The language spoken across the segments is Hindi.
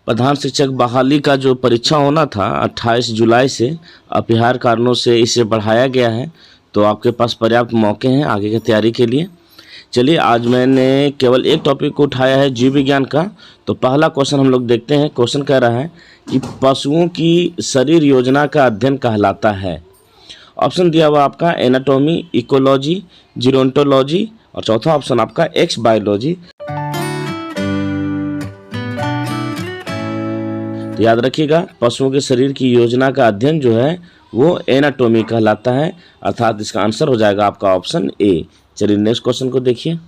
प्रधान शिक्षक बहाली का जो परीक्षा होना था 28 जुलाई से, अपरिहार्य कारणों से इसे बढ़ाया गया है। तो आपके पास पर्याप्त मौके हैं आगे की तैयारी के लिए। चलिए, आज मैंने केवल एक टॉपिक को उठाया है, जीव विज्ञान का। तो पहला क्वेश्चन हम लोग देखते हैं। क्वेश्चन कह रहा है कि पशुओं की शरीर योजना का अध्ययन कहलाता है। ऑप्शन दिया हुआ आपका एनाटॉमी, इकोलॉजी, जीरोंटोलॉजी, और चौथा ऑप्शन आपका एक्स बायोलॉजी। तो याद रखिएगा, पशुओं के शरीर की योजना का अध्ययन जो है वो एनाटॉमी कहलाता है, अर्थात इसका आंसर हो जाएगा आपका ऑप्शन ए। चलिए नेक्स्ट क्वेश्चन को देखिए।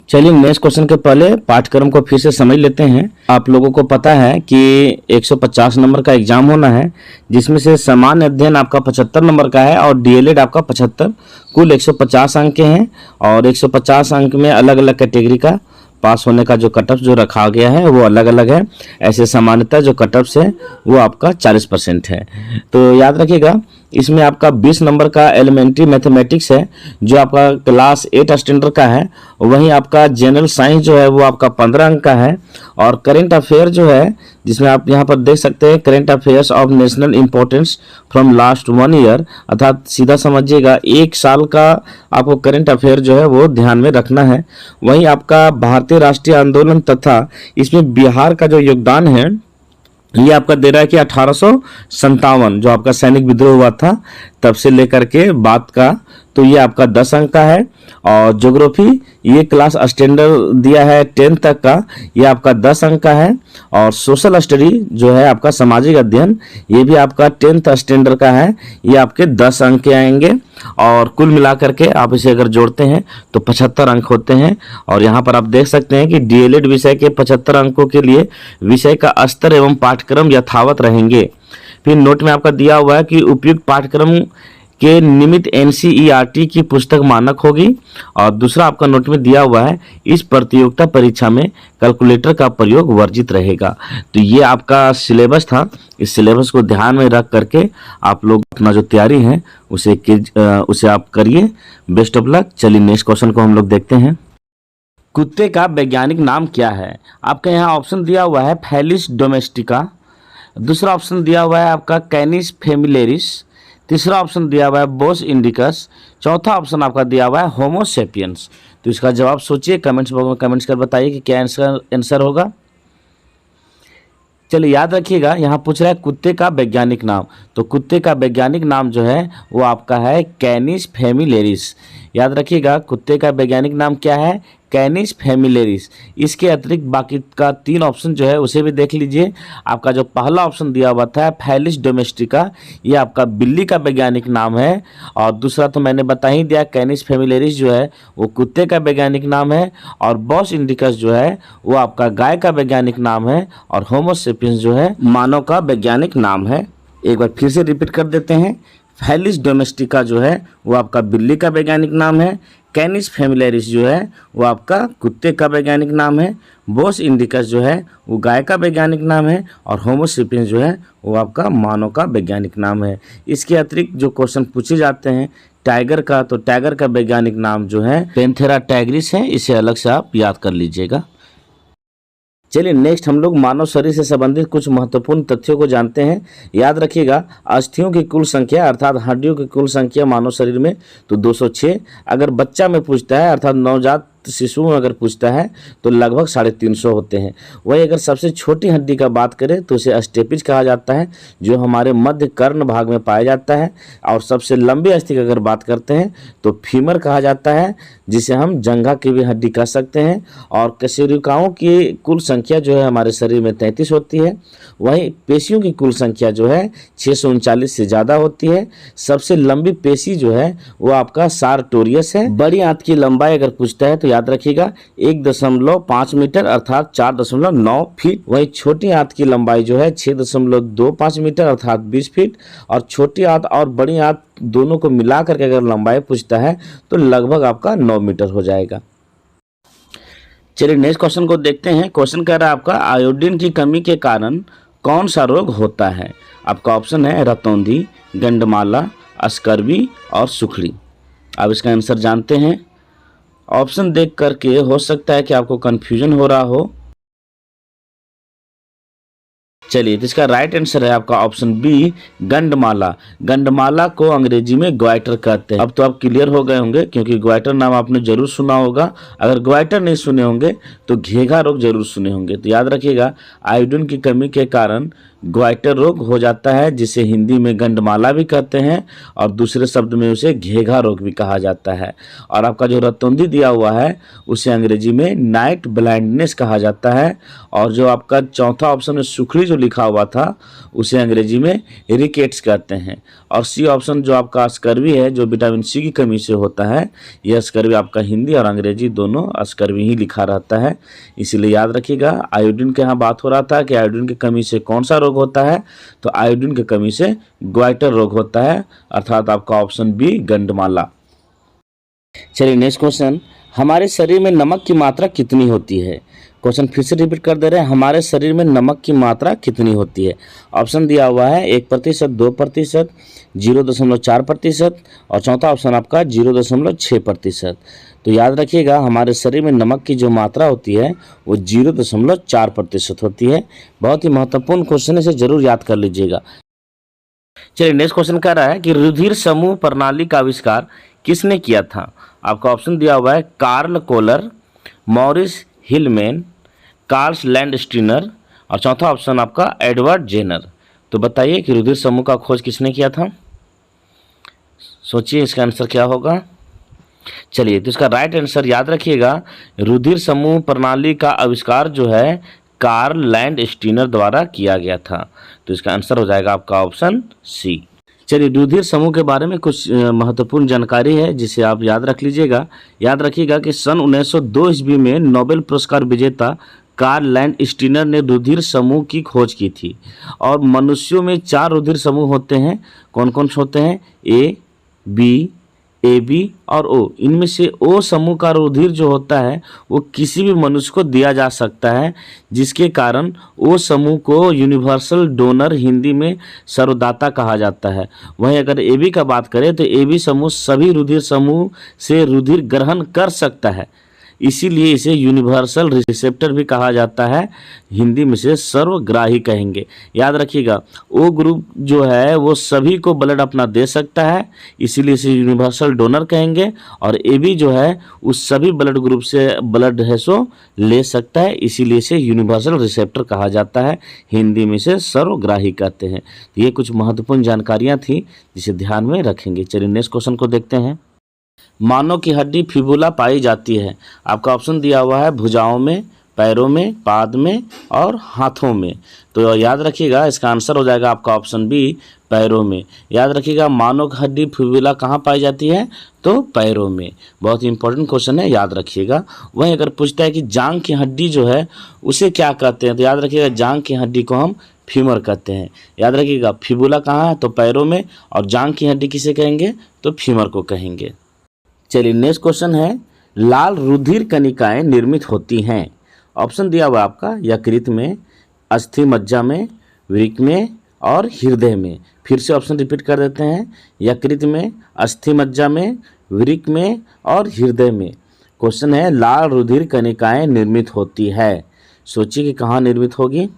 चलिए नेक्स्ट क्वेश्चन के पहले पाठ्यक्रम को फिर से समझ लेते हैं। आप लोगों को पता है कि 150 नंबर का एग्जाम होना है, जिसमें से सामान्य अध्ययन आपका 75 नंबर का है और डीएलएड आपका 75। कुल 150 अंक के हैं और 150 अंक में अलग अलग कैटेगरी का पास होने का जो कट ऑफ जो रखा गया है वो अलग अलग है। ऐसे सामान्यतः जो कट ऑफ है वो आपका 40% है। तो याद रखिएगा, इसमें आपका 20 नंबर का एलिमेंट्री मैथमेटिक्स है जो आपका क्लास 8 स्टैंडर्ड का है। वहीं आपका जनरल साइंस जो है वो आपका 15 अंक का है। और करेंट अफेयर जो है, जिसमें आप यहाँ पर देख सकते हैं current affairs of national importance from last 1 year, अर्थात सीधा समझिएगा 1 साल का आपको करेंट अफेयर जो है वो ध्यान में रखना है। वहीं आपका भारतीय राष्ट्रीय आंदोलन तथा इसमें बिहार का जो योगदान है ये आपका दे रहा है कि 1857 जो आपका सैनिक विद्रोह हुआ था तब से लेकर के बाद का, तो ये आपका 10 अंक का है। और ज्योग्राफी ये क्लास स्टैंडर्ड दिया है 10 तक का, ये आपका 10 अंक का है। और सोशल स्टडी जो है आपका सामाजिक अध्ययन, ये भी आपका 10th स्टैंडर्ड का है, ये आपके 10 अंक के आएंगे। और कुल मिलाकर के आप इसे अगर जोड़ते हैं तो 75 अंक होते हैं। और यहाँ पर आप देख सकते हैं कि डीएलएड विषय के 75 अंकों के लिए विषय का स्तर एवं पाठ्यक्रम यथावत रहेंगे। फिर नोट में आपका दिया हुआ है कि उपयुक्त पाठ्यक्रम के निमित्त एनसीईआरटी की पुस्तक मानक होगी। और दूसरा आपका नोट में दिया हुआ है इस प्रतियोगिता परीक्षा में कैलकुलेटर का प्रयोग वर्जित रहेगा। तो ये आपका सिलेबस था। इस सिलेबस को ध्यान में रख करके आप लोग अपना जो तैयारी है उसे आप करिए। Best of luck. चलिए नेक्स्ट क्वेश्चन को हम लोग देखते हैं। कुत्ते का वैज्ञानिक नाम क्या है? आपके यहाँ ऑप्शन दिया हुआ है फेलिस डोमेस्टिका, दूसरा ऑप्शन दिया हुआ है आपका कैनिस फेमिलेरिस, तीसरा ऑप्शन दिया हुआ है बोस इंडिकस, चौथा ऑप्शन आपका दिया हुआ है होमो सेपियंस। तो इसका जवाब सोचिए, कमेंट्स बॉक्स में कमेंट्स कर बताइए कि क्या आंसर होगा। चलिए याद रखिएगा, यहाँ पूछ रहा है कुत्ते का वैज्ञानिक नाम। तो कुत्ते का वैज्ञानिक नाम जो है वो आपका है कैनिस फेमिलेरिस। याद रखिएगा, कुत्ते का वैज्ञानिक नाम क्या है? कैनिस फेमिलेरिस। इसके अतिरिक्त बाकी का 3 ऑप्शन जो है उसे भी देख लीजिए। आपका जो पहला ऑप्शन दिया हुआ था फेलिस डोमेस्टिका, ये आपका बिल्ली का वैज्ञानिक नाम है। और दूसरा तो मैंने बता ही दिया, कैनिस फेमिलेरिस जो है वो कुत्ते का वैज्ञानिक नाम है। और बॉस इंडिकस जो है वो आपका गाय का वैज्ञानिक नाम है। और होमो सेपियंस जो है मानव का वैज्ञानिक नाम है। एक बार फिर से रिपीट कर देते हैं। फेलिस डोमेस्टिका जो है वो आपका बिल्ली का वैज्ञानिक नाम है। कैनिस फेमिलेरिस जो है वो आपका कुत्ते का वैज्ञानिक नाम है। बोस इंडिकस जो है वो गाय का वैज्ञानिक नाम है। और होमो सेपियंस जो है वो आपका मानव का वैज्ञानिक नाम है। इसके अतिरिक्त जो क्वेश्चन पूछे जाते हैं टाइगर का, तो टाइगर का वैज्ञानिक नाम जो है पैंथेरा टाइग्रिस है। इसे अलग से आप याद कर लीजिएगा। चलिए नेक्स्ट हम लोग मानव शरीर से संबंधित कुछ महत्वपूर्ण तथ्यों को जानते हैं। याद रखिएगा, अस्थियों की कुल संख्या अर्थात हड्डियों की कुल संख्या मानव शरीर में तो 206। अगर बच्चा में पूछता है अर्थात नवजात शिशु में अगर पूछता है तो लगभग 350 होते हैं। वही अगर सबसे छोटी हड्डी का बात करें तो उसे स्टेपिज कहा जाता है, जो हमारे मध्य कर्ण भाग में पाया जाता है। और सबसे लंबी अस्थि की अगर बात करते हैं तो फीमर कहा जाता है, जिसे हम जंघा की भी हड्डी कह सकते हैं। और कशेरुकाओं की कुल संख्या जो है हमारे शरीर में 33 होती है। वहीं पेशियों की कुल संख्या जो है 639 से ज़्यादा होती है। सबसे लंबी पेशी जो है वो आपका सारटोरियस है। बड़ी आंत की लंबाई अगर पूछता है तो याद रखिएगा 1.5 मीटर अर्थात 4.9 फीट। वहीं छोटी आंत की लंबाई जो है 6.25 मीटर अर्थात 20 फीट। और छोटी आंत और बड़ी आंत दोनों को मिला करके अगर लंबाई पूछता है तो लगभग आपका 9 मीटर हो जाएगा। चलिए नेक्स्ट क्वेश्चन को देखते हैं। क्वेश्चन कह रहा है आपका आयोडीन की कमी के कारण कौन सा रोग होता है? आपका ऑप्शन है रतौंधी, गंडमाला, स्कर्वी और सुखड़ी। अब इसका आंसर जानते हैं। ऑप्शन देख करके हो सकता है कि आपको कन्फ्यूजन हो रहा हो। चलिए, तो इसका राइट आंसर है आपका ऑप्शन बी, गंडमाला। गंडमाला को अंग्रेजी में ग्वाइटर कहते हैं। अब तो आप क्लियर हो गए होंगे, क्योंकि ग्वाइटर नाम आपने जरूर सुना होगा। अगर ग्वाइटर नहीं सुने होंगे तो घेघा रोग जरूर सुने होंगे। तो याद रखिएगा, आयोडीन की कमी के कारण ग्वाइटर रोग हो जाता है, जिसे हिंदी में गंडमाला भी कहते हैं और दूसरे शब्द में उसे घेघा रोग भी कहा जाता है। और आपका जो रतौंधी दिया हुआ है उसे अंग्रेजी में नाइट ब्लाइंडनेस कहा जाता है। और जो आपका चौथा ऑप्शन में सुखड़ी जो लिखा हुआ था उसे अंग्रेजी में रिकेट्स कहते हैं। और सी ऑप्शन जो आपका स्कर्वी है, जो विटामिन सी की कमी से होता है, यह स्कर्वी आपका हिंदी और अंग्रेजी दोनों स्कर्वी ही लिखा रहता है। इसीलिए याद रखिएगा, आयोडीन के यहाँ बात हो रहा था कि आयोडीन की कमी से कौन सा रोग होता है, तो आयोडीन की कमी से ग्वाइटर रोग होता है, अर्थात आपका ऑप्शन बी, गंडमाला। चलिए नेक्स्ट क्वेश्चन, हमारे शरीर में नमक की मात्रा कितनी होती है? क्वेश्चन फिर से रिपीट कर दे रहे हैं, हमारे शरीर में नमक की मात्रा कितनी होती है? ऑप्शन दिया हुआ है 1%, 2%, 0.4% और चौथा ऑप्शन आपका 0.6%। तो याद रखिएगा, हमारे शरीर में नमक की जो मात्रा होती है वो 0.4% होती है। बहुत ही महत्वपूर्ण क्वेश्चन है, इसे जरूर याद कर लीजिएगा। चलिए नेक्स्ट क्वेश्चन कह रहा है कि रुधिर समूह प्रणाली का आविष्कार किसने किया था? आपका ऑप्शन दिया हुआ है Carl Koller, Maurice Hilleman, Karl's Landsteiner और चौथा ऑप्शन आपका एडवर्ड जेनर। तो बताइए कि रुधिर समूह का खोज किसने किया था? सोचिए इसका आंसर क्या होगा। चलिए, तो इसका राइट आंसर याद रखिएगा, रुधिर समूह प्रणाली का आविष्कार जो है कार्ल लैंडस्टीनर द्वारा किया गया था। तो इसका आंसर हो जाएगा आपका ऑप्शन सी। चलिए, रुधिर समूह के बारे में कुछ महत्वपूर्ण जानकारी है जिसे आप याद रख लीजिएगा। याद रखिएगा कि सन 1902 ईस्वी में नोबेल पुरस्कार विजेता कार्ल लैंडस्टीनर ने रुधिर समूह की खोज की थी। और मनुष्यों में 4 रुधिर समूह होते हैं। कौन कौन से होते हैं? ए, बी, ए बी और ओ। इनमें से ओ समूह का रुधिर जो होता है वो किसी भी मनुष्य को दिया जा सकता है, जिसके कारण ओ समूह को यूनिवर्सल डोनर हिंदी में सर्वदाता कहा जाता है। वहीं अगर ए बी का बात करें तो ए बी समूह सभी रुधिर समूह से रुधिर ग्रहण कर सकता है, इसीलिए इसे यूनिवर्सल रिसेप्टर भी कहा जाता है, हिंदी में से सर्वग्राही कहेंगे। याद रखिएगा, ओ ग्रुप जो है वो सभी को ब्लड अपना दे सकता है, इसीलिए इसे यूनिवर्सल डोनर कहेंगे। और ए बी जो है उस सभी ब्लड ग्रुप से ब्लड है सो ले सकता है, इसीलिए इसे यूनिवर्सल रिसेप्टर कहा जाता है, हिंदी में से सर्वग्राही कहते हैं। तो ये कुछ महत्वपूर्ण जानकारियाँ थी जिसे ध्यान में रखेंगे। चलिए नेक्स्ट क्वेश्चन को देखते हैं। मानव की हड्डी फिबुला पाई जाती है। आपका ऑप्शन दिया हुआ है भुजाओं में, पैरों में, पाद में और हाथों में। तो याद रखिएगा, इसका आंसर हो जाएगा आपका ऑप्शन बी, पैरों में। याद रखिएगा, मानव की हड्डी फिबुला कहाँ पाई जाती है? तो पैरों में। बहुत ही इंपॉर्टेंट क्वेश्चन है, याद रखिएगा। वहीं अगर पूछता है कि जांग की हड्डी जो है उसे क्या कहते हैं, तो याद रखिएगा, जांग की हड्डी को हम फीमर कहते हैं। याद रखिएगा, फिबुला कहाँ है? तो पैरों में। और जांग की हड्डी किसे कहेंगे? तो फीमर को कहेंगे। चलिए नेक्स्ट क्वेश्चन है, लाल रुधिर कणिकाएं निर्मित होती हैं। ऑप्शन दिया हुआ आपका यकृत में, अस्थि मज्जा में, वृक्क में और हृदय में। फिर से ऑप्शन रिपीट कर देते हैं, यकृत में, अस्थि मज्जा में, वृक्क में और हृदय में। क्वेश्चन है, लाल रुधिर कणिकाएं निर्मित होती है। सोचिए कि कहाँ निर्मित होगी।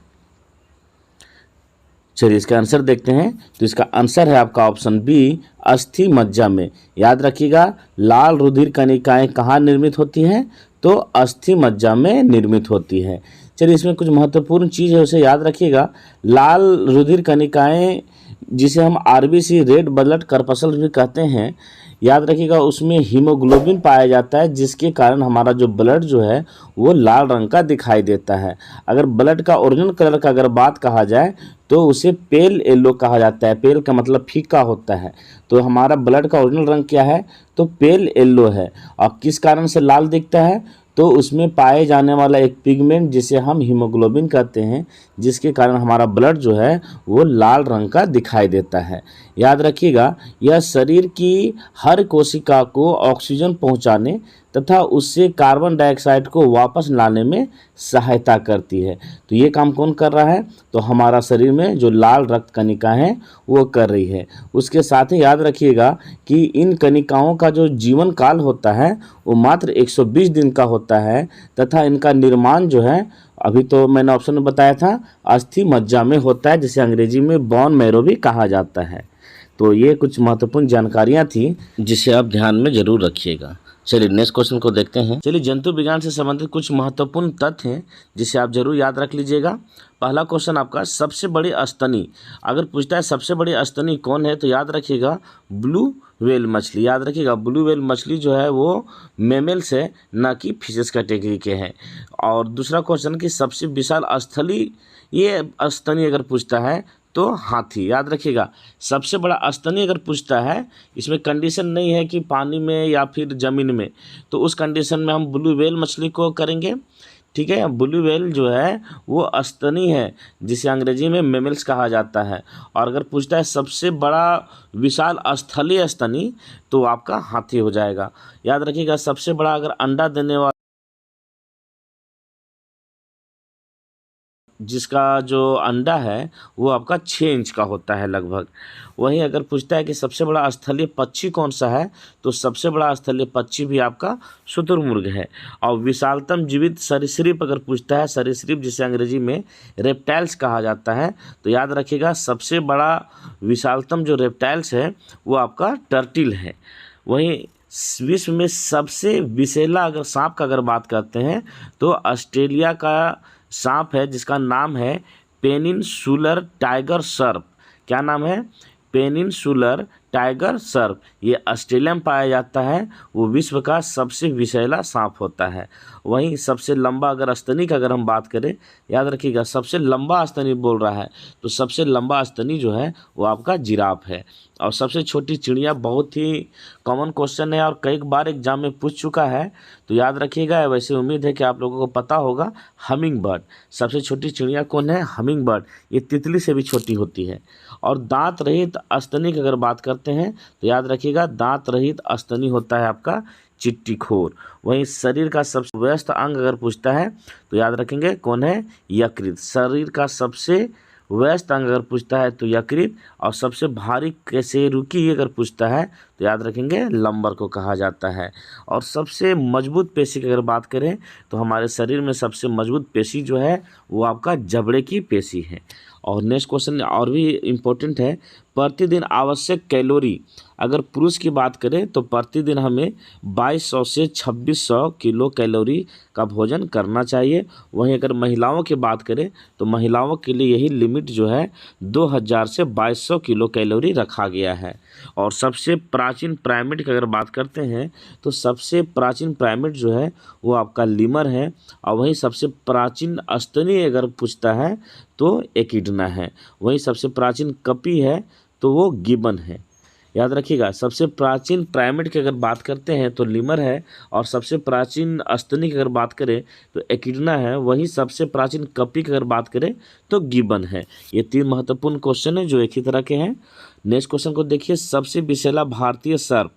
चलिए इसका आंसर देखते हैं। तो इसका आंसर है आपका ऑप्शन बी, अस्थि मज्जा में। याद रखिएगा, लाल रुधिर कणिकाएं कहाँ निर्मित होती हैं? तो अस्थि मज्जा में निर्मित होती है। चलिए इसमें कुछ महत्वपूर्ण चीज़ है उसे याद रखिएगा। लाल रुधिर कणिकाएं जिसे हम आरबीसी, रेड ब्लड कर्पसल भी कहते हैं, याद रखिएगा उसमें हीमोग्लोबिन पाया जाता है, जिसके कारण हमारा जो ब्लड जो है वो लाल रंग का दिखाई देता है। अगर ब्लड का ओरिजिनल कलर का अगर बात कहा जाए तो उसे पेल येलो कहा जाता है। पेल का मतलब फीका होता है। तो हमारा ब्लड का ओरिजिनल रंग क्या है? तो पेल येलो है। और किस कारण से लाल दिखता है? तो उसमें पाए जाने वाला एक पिगमेंट जिसे हम हीमोग्लोबिन कहते हैं, जिसके कारण हमारा ब्लड जो है वो लाल रंग का दिखाई देता है। याद रखिएगा, यह शरीर की हर कोशिका को ऑक्सीजन पहुंचाने तथा उससे कार्बन डाइऑक्साइड को वापस लाने में सहायता करती है। तो ये काम कौन कर रहा है? तो हमारा शरीर में जो लाल रक्त कणिका है वो कर रही है। उसके साथ ही याद रखिएगा कि इन कणिकाओं का जो जीवन काल होता है वो मात्र 120 दिन का होता है, तथा इनका निर्माण जो है अभी तो मैंने ऑप्शन में बताया था, अस्थि मज्जा में होता है, जिसे अंग्रेजी में बोन मैरो भी कहा जाता है। तो ये कुछ महत्वपूर्ण जानकारियां थी जिसे आप ध्यान में जरूर रखिएगा। चलिए नेक्स्ट क्वेश्चन को देखते हैं। चलिए जंतु विज्ञान से संबंधित कुछ महत्वपूर्ण तथ्य हैं जिसे आप जरूर याद रख लीजिएगा। पहला क्वेश्चन आपका, सबसे बड़ी स्तनी। अगर पूछता है सबसे बड़ी स्तनी कौन है तो याद रखिएगा ब्लू व्हेल मछली। याद रखिएगा ब्लू व्हेल मछली जो है वो मेमल्स है, न कि फिशेस कैटेगरी के हैं। और दूसरा क्वेश्चन कि सबसे विशाल स्थली ये स्तनी अगर पूछता है तो हाथी। याद रखिएगा सबसे बड़ा स्तनी अगर पूछता है, इसमें कंडीशन नहीं है कि पानी में या फिर ज़मीन में, तो उस कंडीशन में हम ब्लू व्हेल मछली को करेंगे। ठीक है, ब्लू व्हेल जो है वो स्तनी है, जिसे अंग्रेजी में मेमल्स कहा जाता है। और अगर पूछता है सबसे बड़ा विशाल स्थलीय स्तनी तो आपका हाथी हो जाएगा। याद रखिएगा सबसे बड़ा अगर अंडा देने वाला जिसका जो अंडा है वो आपका 6 इंच का होता है लगभग। वहीं अगर पूछता है कि सबसे बड़ा स्थलीय पक्षी कौन सा है तो सबसे बड़ा स्थलीय पक्षी भी आपका शुतुरमुर्ग है। और विशालतम जीवित सरीसृप अगर पूछता है, सरीसृप जिसे अंग्रेजी में रेप्टाइल्स कहा जाता है, तो याद रखिएगा सबसे बड़ा विशालतम जो रेप्टाइल्स है वो आपका टर्टिल है। वहीं विश्व में सबसे विषैला अगर सांप का अगर बात करते हैं तो ऑस्ट्रेलिया का सांप है जिसका नाम है पेनिनसुलर टाइगर सर्प। क्या नाम है? पेनिनसुलर टाइगर सर्प। ये ऑस्ट्रेलिया में पाया जाता है, वो विश्व का सबसे विषैला सांप होता है। वहीं सबसे लंबा अगर स्तनी का अगर हम बात करें, याद रखिएगा सबसे लंबा स्तनी बोल रहा है तो सबसे लंबा स्तनी जो है वो आपका जिराफ है। और सबसे छोटी चिड़िया बहुत ही कॉमन क्वेश्चन है और कई बार एग्जाम में पूछ चुका है, तो याद रखिएगा। वैसे उम्मीद है कि आप लोगों को पता होगा, हमिंग बर्ड। सबसे छोटी चिड़िया कौन है? Humming bird. ये तितली से भी छोटी होती है। और दांत रहित स्तनी की अगर बात करते हैं तो याद रखिएगा दांत रहित स्तनी होता है आपका चिट्टीखोर। वहीं शरीर का सबसे व्यस्त अंग अगर पूछता है तो याद रखेंगे कौन है? यकृत। शरीर का सबसे व्यस्त अंग अगर पूछता है तो यकृत। और सबसे भारी कशेरुकी अगर पूछता है तो याद रखेंगे लंबर को कहा जाता है। और सबसे मजबूत पेशी की अगर बात करें तो हमारे शरीर में सबसे मजबूत पेशी जो है वो आपका जबड़े की पेशी है। और नेक्स्ट क्वेश्चन और भी इम्पोर्टेंट है, प्रतिदिन आवश्यक कैलोरी अगर पुरुष की बात करें तो प्रतिदिन हमें 2200 से 2600 किलो कैलोरी का भोजन करना चाहिए। वहीं अगर महिलाओं की बात करें तो महिलाओं के लिए यही लिमिट जो है 2000 से 2200 किलो कैलोरी रखा गया है। और सबसे प्राचीन प्राइमेट की अगर बात करते हैं तो सबसे प्राचीन प्राइमेट जो है वो आपका लीमर है। और वहीं सबसे प्राचीन स्तनी अगर पूछता है तो एकिडना है। वहीं सबसे प्राचीन कपी है तो वो गिबन है। याद रखिएगा सबसे प्राचीन प्राइमेट की अगर बात करते हैं तो लीमर है। और सबसे प्राचीन स्तनी की अगर बात करें तो एकिडना है। वहीं सबसे प्राचीन कपी की अगर बात करें तो गिबन है। ये 3 महत्वपूर्ण क्वेश्चन है जो एक ही तरह के हैं। नेक्स्ट क्वेश्चन को देखिए, सबसे विषैला भारतीय सर्प।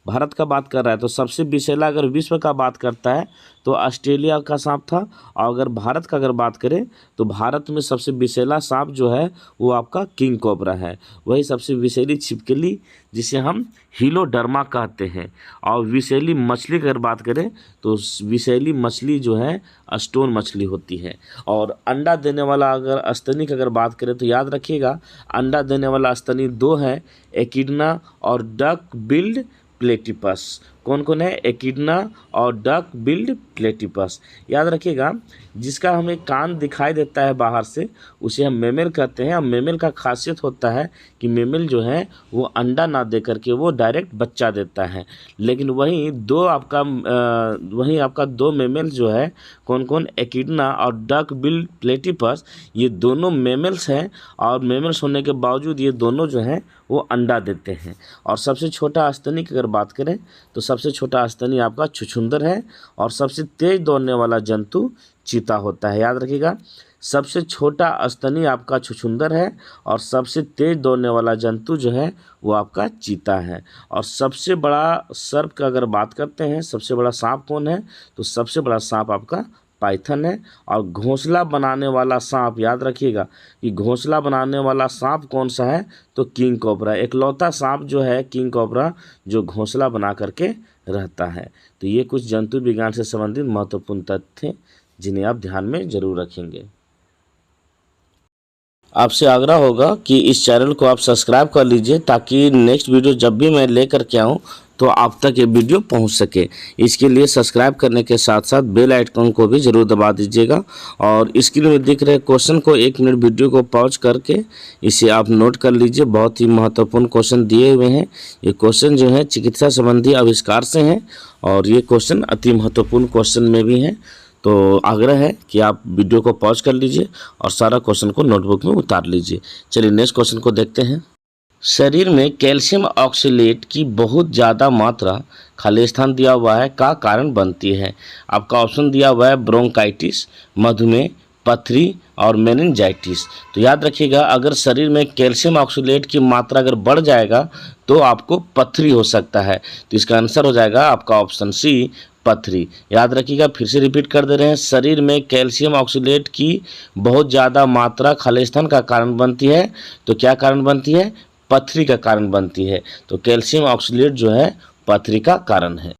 भारत का बात कर रहा है तो सबसे विषैला अगर विश्व का बात करता है तो ऑस्ट्रेलिया का सांप था। और अगर भारत का अगर बात करें तो भारत में सबसे विषैला सांप जो है वो आपका किंग कोबरा है। वही सबसे विषैली छिपकली जिसे हम हीलोडर्मा कहते हैं। और विषैली मछली की अगर बात करें तो विषैली मछली जो है स्टोन मछली होती है। और अंडा देने वाला अगर स्तनी की अगर बात करें तो याद रखिएगा अंडा देने वाला स्तनी 2 है, एकिडना और डक बिल्ड प्लेटिपस। कौन कौन है? एकिडना और डक बिल्ड प्लेटिपस। याद रखिएगा जिसका हमें कान दिखाई देता है बाहर से उसे हम मेमल कहते हैं। और मेमल का खासियत होता है कि मेमल जो है वो अंडा ना दे करके वो डायरेक्ट बच्चा देता है। लेकिन वहीं आपका 2 मेमल जो है कौन कौन? एकिडना और डक बिल्ड प्लेटिपस। ये दोनों मेमल्स हैं और मेमल्स होने के बावजूद ये दोनों जो हैं वो अंडा देते हैं। और सबसे छोटा स्तनी की अगर बात करें तो सबसे छोटा स्तनी आपका छुछुंदर है। और सबसे तेज दौड़ने वाला जंतु चीता होता है। याद रखिएगा सबसे छोटा स्तनी आपका छुछुंदर है और सबसे तेज दौड़ने वाला जंतु जो है वो आपका चीता है। और सबसे बड़ा सर्प का अगर बात करते हैं, सबसे बड़ा सांप कौन है? तो सबसे बड़ा सांप आपका पाइथन है। और घोंसला बनाने वाला सांप, याद रखिएगा कि घोंसला बनाने वाला सांप कौन सा है? तो किंग कोबरा। एकलौता सांप जो है किंग कोबरा जो घोंसला बना करके रहता है। तो ये कुछ जंतु विज्ञान से संबंधित महत्वपूर्ण तथ्य थे। जिन्हें आप ध्यान में जरूर रखेंगे। आपसे आग्रह होगा कि इस चैनल को आप सब्सक्राइब कर लीजिए ताकि नेक्स्ट वीडियो जब भी मैं लेकर के आऊँ तो आप तक ये वीडियो पहुंच सके। इसके लिए सब्सक्राइब करने के साथ साथ बेल आइकन को भी ज़रूर दबा दीजिएगा और स्क्रीन में दिख रहे क्वेश्चन को 1 मिनट वीडियो को पॉज करके इसे आप नोट कर लीजिए। बहुत ही महत्वपूर्ण क्वेश्चन दिए हुए हैं। ये क्वेश्चन जो है चिकित्सा संबंधी आविष्कार से हैं और ये क्वेश्चन अति महत्वपूर्ण क्वेश्चन में भी हैं। तो आग्रह है कि आप वीडियो को पॉज कर लीजिए और सारा क्वेश्चन को नोटबुक में उतार लीजिए। चलिए नेक्स्ट क्वेश्चन को देखते हैं। शरीर में कैल्शियम ऑक्सलेट की बहुत ज़्यादा मात्रा, खाली स्थान दिया हुआ है, का कारण बनती है। आपका ऑप्शन दिया हुआ है ब्रोंकाइटिस, मधुमेह, पथरी और मेनिंजाइटिस। तो याद रखिएगा, अगर शरीर में कैल्शियम ऑक्सलेट की मात्रा अगर बढ़ जाएगा तो आपको पथरी हो सकता है। तो इसका आंसर हो जाएगा आपका ऑप्शन सी, पथरी। याद रखिएगा, फिर से रिपीट कर दे रहे हैं, शरीर में कैल्शियम ऑक्सलेट की बहुत ज़्यादा मात्रा खाली स्थान का कारण बनती है। तो क्या कारण बनती है? पथरी का कारण बनती है। तो कैल्शियम ऑक्सलेट जो है पथरी का कारण है।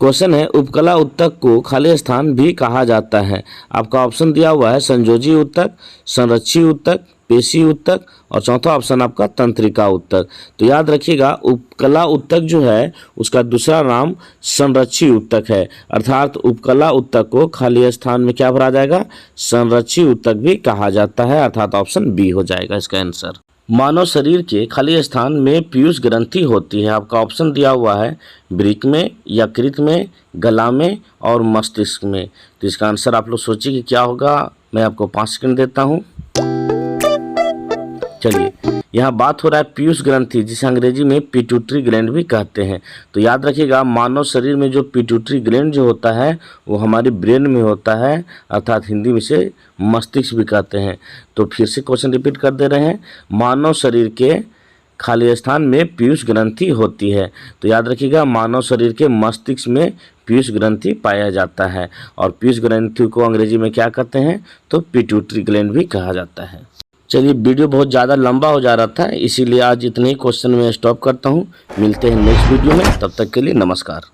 क्वेश्चन है, उपकला उत्तक को खाली स्थान भी कहा जाता है। आपका ऑप्शन दिया हुआ है संयोजी उत्तक, संरक्षी उत्तक, पेशी उत्तक और चौथा ऑप्शन आपका तंत्रिका उत्तक। तो याद रखिएगा, उपकला उत्तक जो है उसका दूसरा नाम संरक्षी उत्तक है, अर्थात उपकला उत्तक को खाली स्थान में क्या भरा जाएगा? संरक्षी उत्तक भी कहा जाता है, अर्थात ऑप्शन बी हो जाएगा इसका आंसर। मानव शरीर के खाली स्थान में पीयूष ग्रंथि होती है। आपका ऑप्शन दिया हुआ है वृक्क में, यकृत में, गला में और मस्तिष्क में। तो इसका आंसर आप लोग सोचिए कि क्या होगा। मैं आपको 5 सेकंड देता हूं। चलिए, यहाँ बात हो रहा है पीयूष ग्रंथि, जिसे अंग्रेजी में पिट्यूटरी ग्लैंड भी कहते हैं। तो याद रखिएगा, मानव शरीर में जो पिट्यूटरी ग्लैंड जो होता है वो हमारे ब्रेन में होता है, अर्थात हिंदी में से मस्तिष्क भी कहते हैं। तो फिर से क्वेश्चन रिपीट कर दे रहे हैं, मानव शरीर के खाली स्थान में पीयूष ग्रंथि होती है। तो याद रखिएगा, मानव शरीर के मस्तिष्क में पीयूष ग्रंथि पाया जाता है और पीयूष ग्रंथि को अंग्रेजी में क्या कहते हैं? तो पिट्यूटरी ग्लैंड भी कहा जाता है। चलिए, वीडियो बहुत ज़्यादा लंबा हो जा रहा था, इसीलिए आज इतने ही क्वेश्चन में स्टॉप करता हूँ। मिलते हैं नेक्स्ट वीडियो में, तब तक के लिए नमस्कार।